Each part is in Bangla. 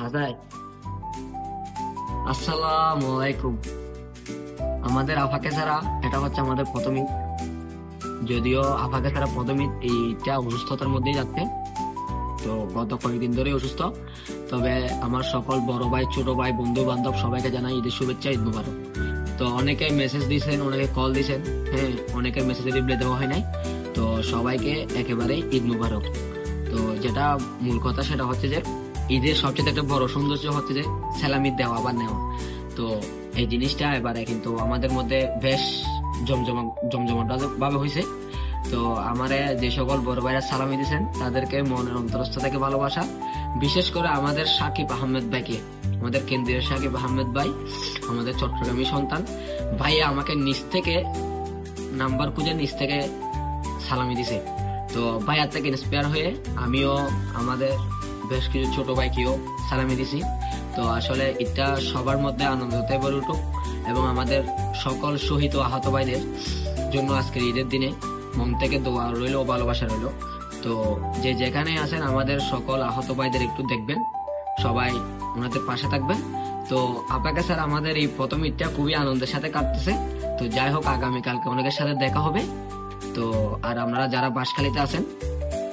হাসাই, আসসালামু আলাইকুম। আমাদের আফাকে ছাড়া এটা হচ্ছে আমাদের প্রথম ঈদ। যদিও আফাকে ছাড়া প্রথম ঈদ, এইটা অসুস্থতার মধ্যেই যাচ্ছে। তো গত কয়েকদিন ধরে অসুস্থ। তবে আমার সকল বড় ভাই, ছোট ভাই, বন্ধু বান্ধব সবাইকে জানাই ঈদের শুভেচ্ছা, ঈদ মুবারক। তো অনেকে মেসেজ দিয়েছেন, অনেকে কল দিয়েছেন, হ্যাঁ, অনেকের মেসেজে রিপ্লাই দেওয়া হয় নাই। তো সবাইকে একেবারে ঈদ মুবারক। তো যেটা মূল কথা সেটা হচ্ছে যে ঈদের সবচেয়ে একটা বড় সৌন্দর্য হচ্ছে যে সালামি দেওয়া বা নেওয়া। তো এই জিনিসটা এবারে কিন্তু আমাদের মধ্যে বেশ জমজমাট ভাবে হয়েছে। তো আমারে যে সকল বড় ভাইরা সালামি দিয়েছেন তাদেরকে মনের অন্তরস্থ থেকে ভালোবাসা। বিশেষ করে আমাদের সাকিব আহমেদ ভাইকে, আমাদের কেন্দ্রীয় সাকিব আহমেদ ভাই, আমাদের চট্টগ্রামী সন্তান ভাইয়া আমাকে নিচ থেকে নাম্বার খুঁজে নিচ থেকে সালামি দিছে। তো ভাইয়ার থেকে ইন্সপায়ার হয়ে আমিও আমাদের বেশ কিছু ছোট ভাইকেও সালামি দিছি। তো আসলে এটা সবার মধ্যে আনন্দতে ভরে উঠুক এবং আমাদের সকল শহীদ ও আহত ভাইদের জন্য আজকের ঈদের দিনে মন থেকে দোয়া রইল ও ভালোবাসা রইল। তো যে যেখানে আছেন আমাদের সকল আহত ভাইদের একটু দেখবেন, সবাই ওনাদের পাশে থাকবেন। তো আপনাকে স্যার আমাদের এই প্রথম ঈদটা খুবই আনন্দের সাথে কাটতেছে। তো যাই হোক, আগামীকালকে অনেকের সাথে দেখা হবে। তো আর আপনারা যারা বাঁশখালীতে আছেন,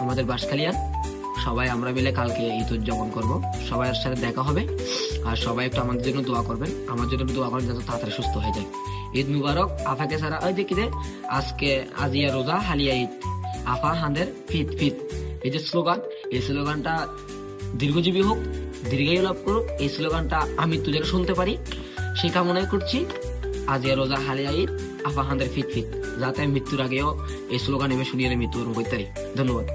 আমাদের বাঁশখালীর সবাই আমরা মিলে কালকে ঈদ উদযাপন করবো, সবার সাথে দেখা হবে। আর সবাই একটু আমাদের জন্য দোয়া করবেন, আমার জন্য দোয়া করবেন যাতে তাড়াতাড়ি সুস্থ হয়ে যায়। ঈদ মুবারক আফাকে সারা। ওই দেখি আজকে আজিয়া রোজা হালিয়া ঈদ, আফা হাঁদের ফিত ফিত, এই যে স্লোগান, এই স্লোগানটা দীর্ঘজীবী হোক, দীর্ঘায়ু লাভ করুক। এই স্লোগানটা আমি তো যেন শুনতে পারি সেই কামনাই করছি। আজিয়া রোজা হালিয়া ঈদ, আফা হাঁদের ফিত ফিত, যাতে মৃত্যুর আগেও এই স্লোগান এমে শুনিয়ে মৃত্যুবরণ করতে পারি। ধন্যবাদ।